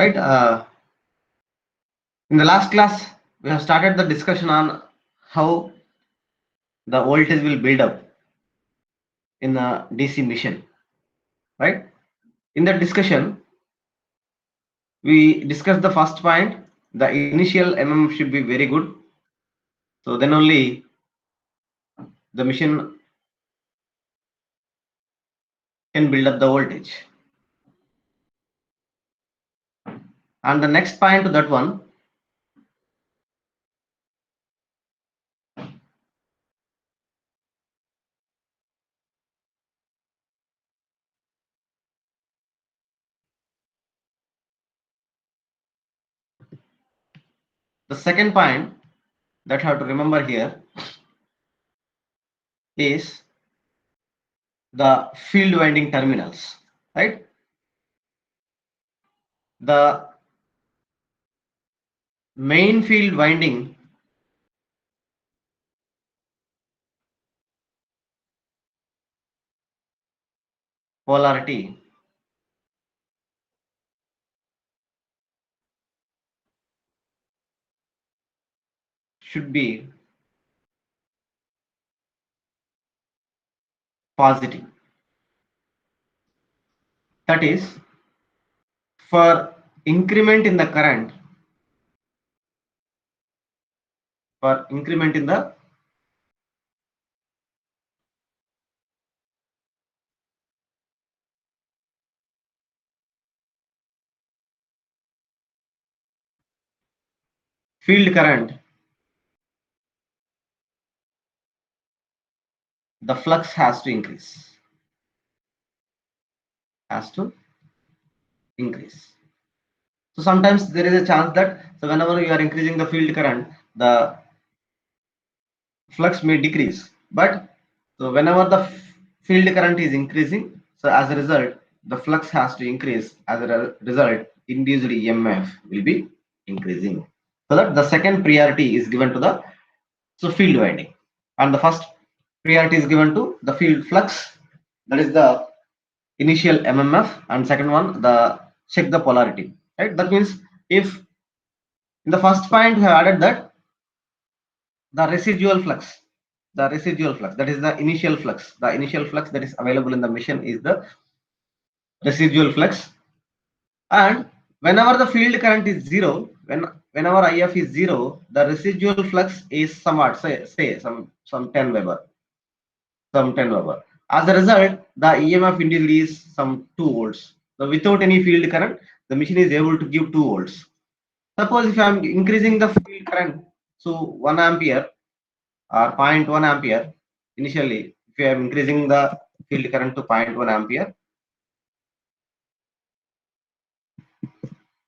right? In the last class, we have started the discussion on how the voltage will build up in the DC machine, right? In that discussion, we discussed the first point. The initial MM should be very good. So then only the machine can build up the voltage. And the next point to that one, the second point that you have to remember here is the field winding terminals, right? The main field winding polarity should be positive. That is, for increment in the current, for increment in the field current, the flux has to increase. Has to increase. So sometimes there is a chance that so whenever you are increasing the field current, the flux may decrease. But so whenever the field current is increasing, so as a result, the flux has to increase. As a result, induced EMF will be increasing. So that the second priority is given to the field winding, and the first priority is given to the field flux. That is the initial MMF, and second one the check the polarity. Right. That means if in the first point we have added that the residual flux, that is the initial flux, that is available in the machine is the residual flux. And whenever the field current is zero, whenever IF is zero, the residual flux is somewhat say some 10 Weber, As a result, the EMF induced is some 2 volts. So without any field current, the machine is able to give 2 volts. Suppose if I am increasing the field current, so 1 ampere or 0.1 ampere initially, if you are increasing the field current to 0.1 ampere,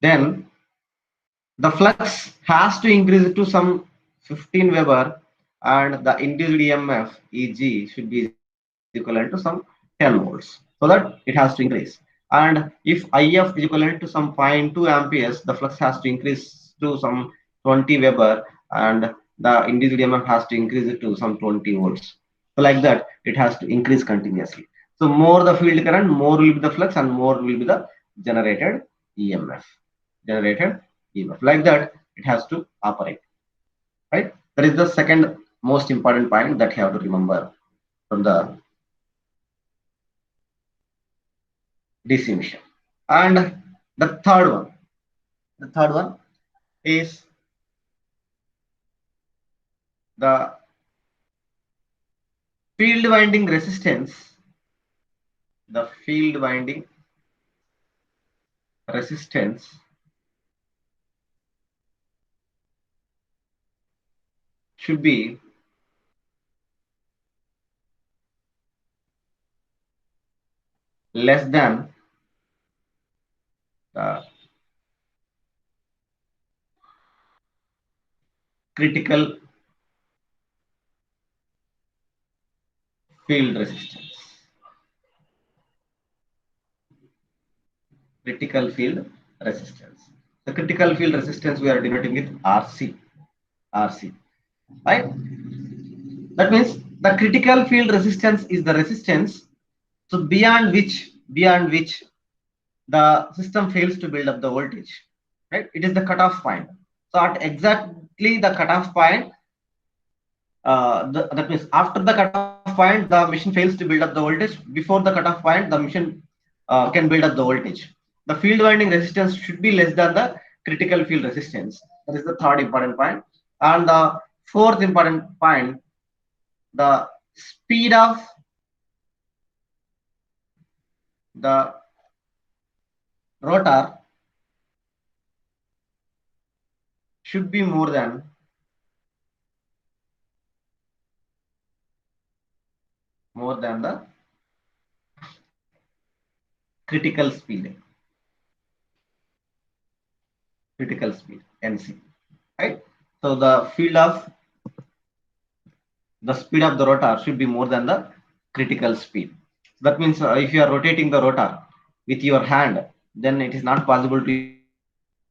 then the flux has to increase to some 15 Weber, and the induced EMF EG should be equivalent to some 10 volts, so that it has to increase. And if IF is equivalent to some 0.2 amperes, the flux has to increase to some 20 Weber, and the induced EMF has to increase it to some 20 volts. So like that, it has to increase continuously. So more the field current, more will be the flux, and more will be the generated EMF. Like that, it has to operate. Right? That is the second most important point that you have to remember from the DC machine. And the third one is the field winding resistance. The field winding resistance should be less than the critical field resistance. Critical field resistance. The critical field resistance we are denoting with RC. Right? That means the critical field resistance is the resistance so beyond which the system fails to build up the voltage, right? It is the cutoff point. So at exactly the cutoff point, that means after the cutoff point, the machine fails to build up the voltage. Before the cutoff point, the machine can build up the voltage. The field winding resistance should be less than the critical field resistance. That is the third important point. And the fourth important point, the speed of the rotor should be more than the critical speed NC, right? So the field of the speed of the rotor should be more than the critical speed. That means if you are rotating the rotor with your hand, then it is not possible to use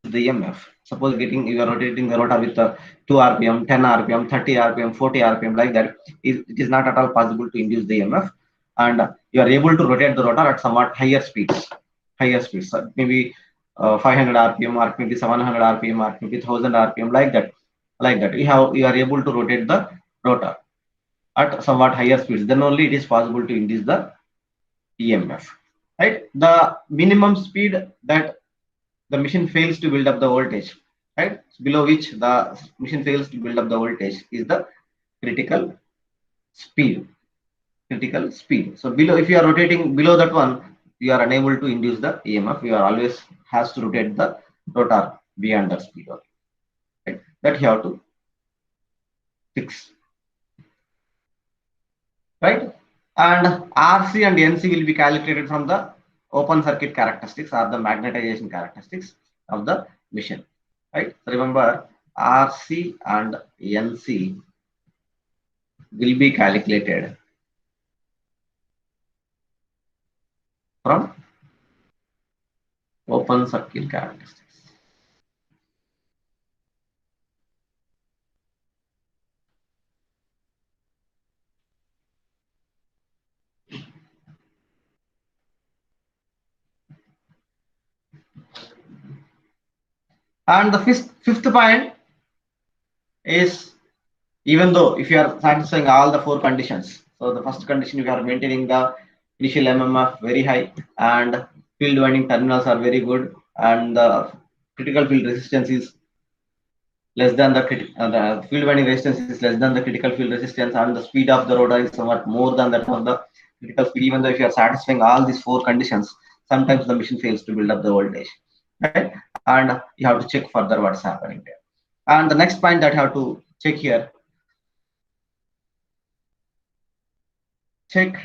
the EMF. Suppose you are rotating the rotor with 2 rpm, 10 rpm, 30 rpm, 40 rpm, like that. It is not at all possible to induce the EMF, and you are able to rotate the rotor at somewhat higher speeds. Maybe 500 rpm, or maybe 700 rpm, or maybe 1000 rpm, like that. You are able to rotate the rotor at somewhat higher speeds. Then only it is possible to induce the EMF, right? The minimum speed that the machine fails to build up the voltage, right? Below which the machine fails to build up the voltage is the critical speed. So below, if you are rotating below that one, you are unable to induce the EMF. You are always has to rotate the rotor beyond that speed, right? That you have to fix, right? And RC and NC will be calculated from the open circuit characteristics or the magnetization characteristics of the machine, right? So remember, RC and NC will be calculated from open circuit characteristics. And the fifth point is, even though if you are satisfying all the four conditions, so the first condition, you are maintaining the initial MMF very high, and field winding terminals are very good, and the critical field resistance is less than the field winding resistance is less than the critical field resistance, and the speed of the rotor is somewhat more than that of the critical speed. Even though if you are satisfying all these four conditions, sometimes the machine fails to build up the voltage, right? And you have to check further what's happening there. And the next point that you have to check here, check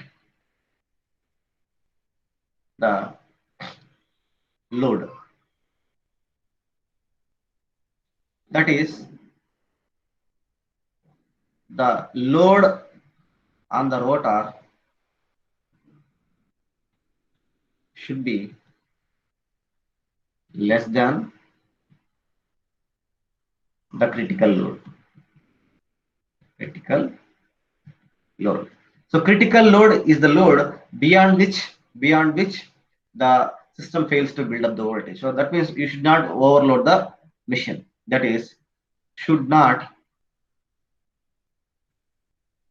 the load. That is, the load on the rotor should be less than the critical load. So critical load is the load beyond which the system fails to build up the voltage. So that means you should not overload the machine. That is, should not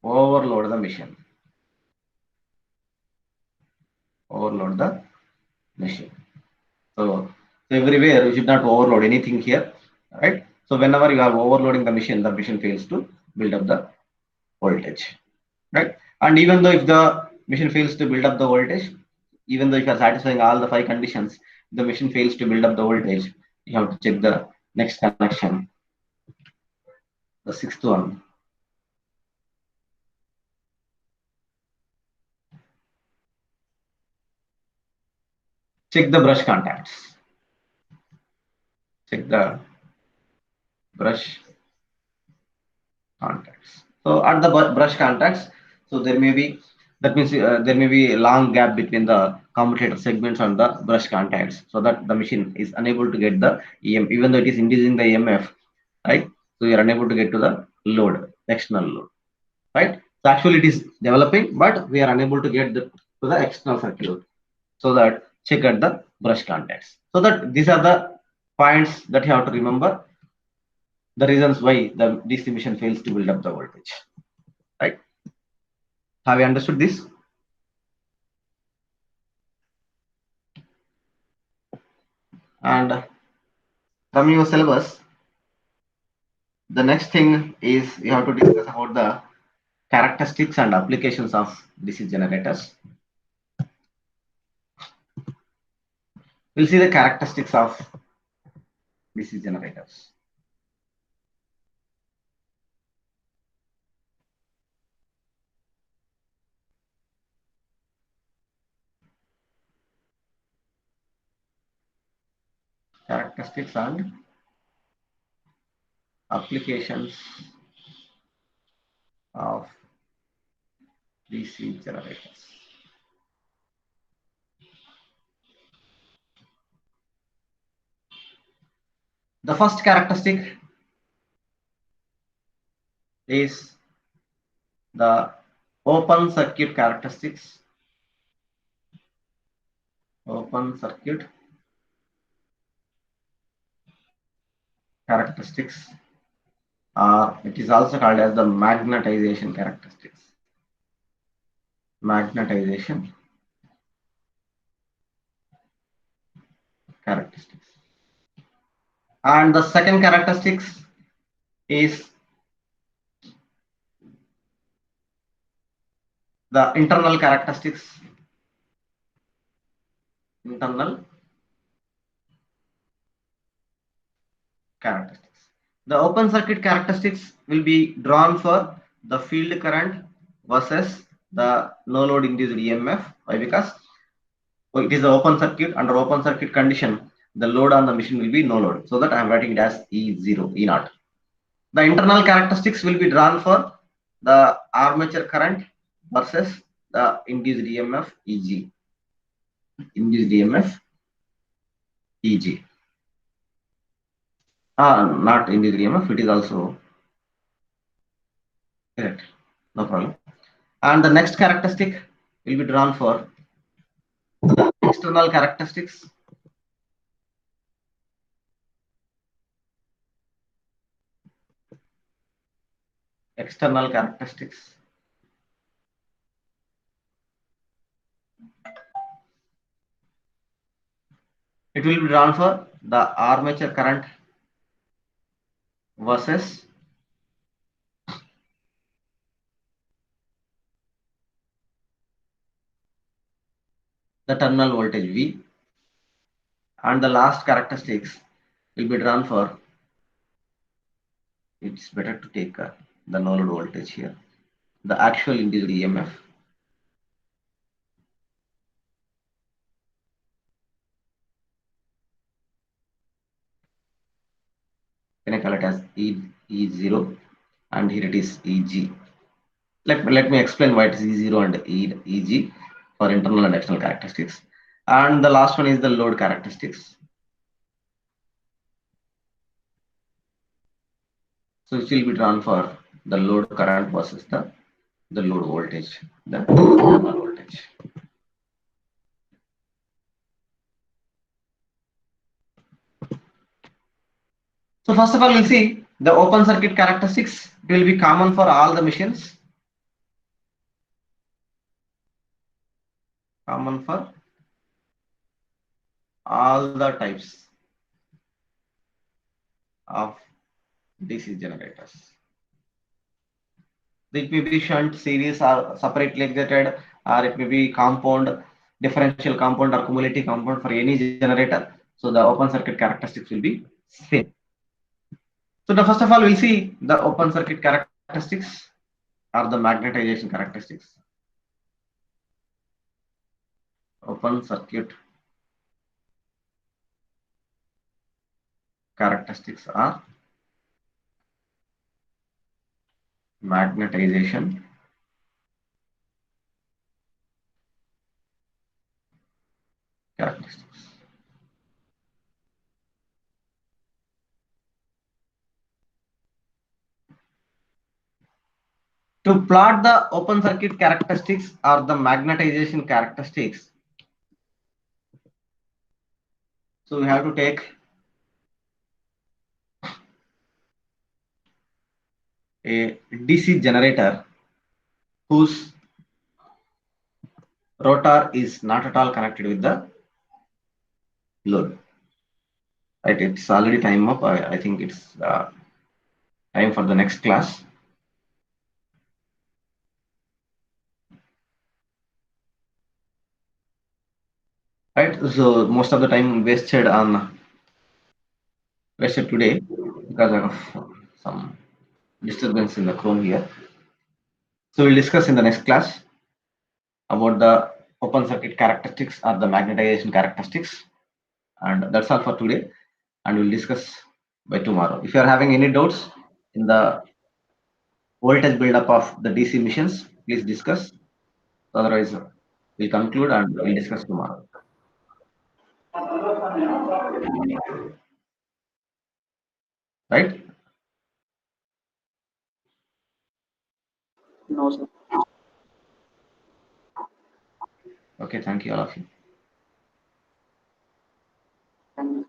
overload the machine. So everywhere you should not overload anything here, right? So whenever you are overloading the machine fails to build up the voltage, right? And even though if the machine fails to build up the voltage, even though if you are satisfying all the five conditions, the machine fails to build up the voltage, you have to check the next connection, the sixth one. Check the brush contacts. So at the brush contacts, so there may be, that means there may be a long gap between the commutator segments and the brush contacts, so that the machine is unable to get the EM, even though it is inducing the EMF, right? So you are unable to get to the load, external load, right? So actually it is developing, but we are unable to get to the external circuit. So that check at the brush contacts. So that these are the points that you have to remember, the reasons why the DC machine fails to build up the voltage. Right? Have you understood this? And from your syllabus, the next thing is you have to discuss about the characteristics and applications of DC generators. We'll see the characteristics of DC generators. Characteristics and applications of DC generators. The first characteristic is the open circuit characteristics. Open circuit characteristics, or it is also called as the magnetization characteristics. Magnetization characteristics. And the second characteristics is the internal characteristics. Internal characteristics. The open circuit characteristics will be drawn for the field current versus the no load induced EMF. Why? Because it is an open circuit. Under open circuit condition, the load on the machine will be no load. So that I am writing it as E0, E0. The internal characteristics will be drawn for the armature current versus the induced EMF EG. Induced EMF EG. Not induced EMF, it is also correct. No problem. And the next characteristic will be drawn for the external characteristics. External characteristics. It will be drawn for the armature current versus the terminal voltage V, and the last characteristics will be drawn for, it's better to take the no load voltage here, the actual induced EMF. Can I call it as E0, and here it is EG. Let me explain why it is E0 and EG for internal and external characteristics. And the last one is the load characteristics. So it will be drawn for the load current versus the load voltage, the terminal voltage. So first of all, we'll see the open circuit characteristics. It will be common for all the machines. Common for all the types of DC generators. It may be shunt, series, or separately excited, or it may be compound, differential compound, or cumulative compound for any generator. So the open circuit characteristics will be same. So the first of all, we'll see the open circuit characteristics or the magnetization characteristics. Open circuit characteristics are magnetization characteristics. To plot the open circuit characteristics or the magnetization characteristics, So we have to take a DC generator whose rotor is not at all connected with the load. Right, it's already time up. I think it's time for the next class. Right, so most of the time wasted today because of some disturbance in the Chrome here. So we'll discuss in the next class about the open circuit characteristics or the magnetization characteristics. And that's all for today. And we'll discuss by tomorrow. If you are having any doubts in the voltage buildup of the DC machines, please discuss. Otherwise, we'll conclude and we'll discuss tomorrow. Right? No, sir. Okay, thank you, all of you. Thank you.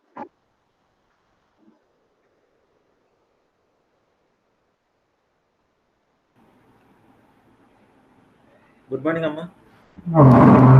Good morning, Amma. Okay.